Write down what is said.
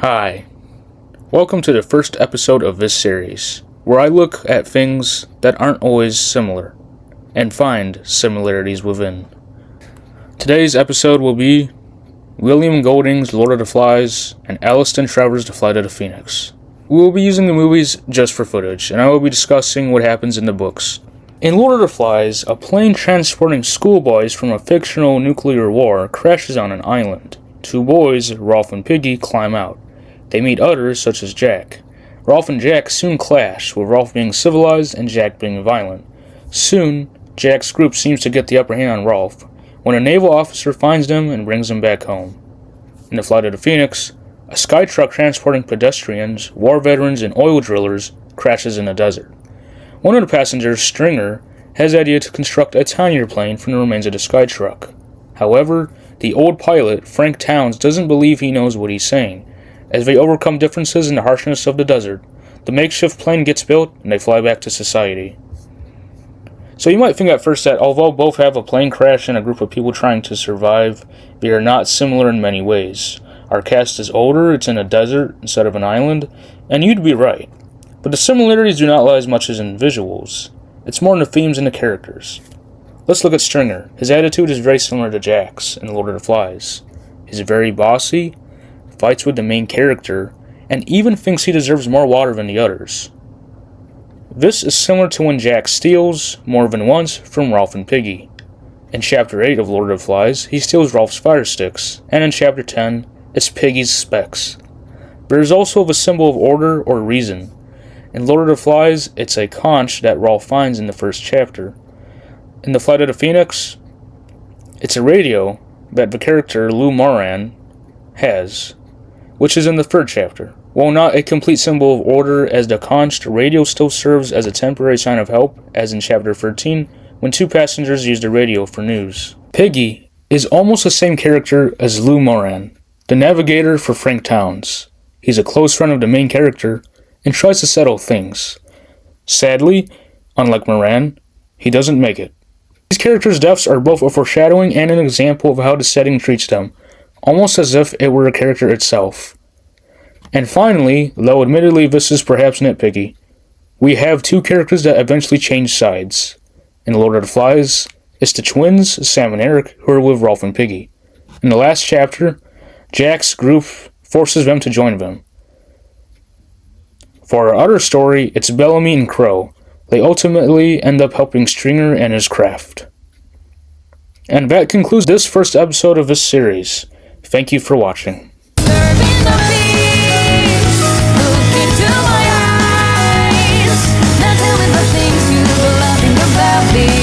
Hi, welcome to the first episode of this series, where I look at things that aren't always similar, and find similarities within. Today's episode will be William Golding's Lord of the Flies and Alasdair Trevor's The Flight of the Phoenix. We will be using the movies just for footage, and I will be discussing what happens in the books. In Lord of the Flies, a plane transporting schoolboys from a fictional nuclear war crashes on an island. Two boys, Rolf and Piggy, climb out. They meet others, such as Jack. Rolf and Jack soon clash, with Rolf being civilized and Jack being violent. Soon, Jack's group seems to get the upper hand on Rolf, when a naval officer finds them and brings them back home. In The Flight of the Phoenix, a sky truck transporting pedestrians, war veterans, and oil drillers crashes in the desert. One of the passengers, Stringer, has the idea to construct a tinier plane from the remains of the sky truck. However, the old pilot, Frank Towns, doesn't believe he knows what he's saying. As they overcome differences in the harshness of the desert, the makeshift plane gets built and they fly back to society. So you might think at first that although both have a plane crash and a group of people trying to survive, they are not similar in many ways. Our cast is older, it's in a desert instead of an island, and you'd be right. But the similarities do not lie as much as in visuals. It's more in the themes and the characters. Let's look at Stringer. His attitude is very similar to Jack's in The Lord of the Flies. He's very bossy, fights with the main character, and even thinks he deserves more water than the others. This is similar to when Jack steals, more than once, from Rolf and Piggy. In Chapter 8 of Lord of the Flies, he steals Rolf's fire sticks, and in Chapter 10, it's Piggy's specs. There is also the symbol of order or reason. In Lord of the Flies, it's a conch that Rolf finds in the first chapter. In The Flight of the Phoenix, it's a radio that the character Lou Moran has, which is in the third chapter. While not a complete symbol of order as the conch, the radio still serves as a temporary sign of help, as in Chapter 13, when two passengers use the radio for news. Piggy is almost the same character as Lou Moran, the navigator for Frank Towns. He's a close friend of the main character and tries to settle things. Sadly, unlike Moran, he doesn't make it. These characters' deaths are both a foreshadowing and an example of how the setting treats them, almost as if it were a character itself. And finally, though admittedly this is perhaps nitpicky, we have two characters that eventually change sides. In Lord of the Flies, it's the twins, Sam and Eric, who are with Rolf and Piggy. In the last chapter, Jack's group forces them to join them. For our other story, it's Bellamy and Crow. They ultimately end up helping Stringer and his craft. And that concludes this first episode of this series. Thank you for watching. Now tell me the things you love about me.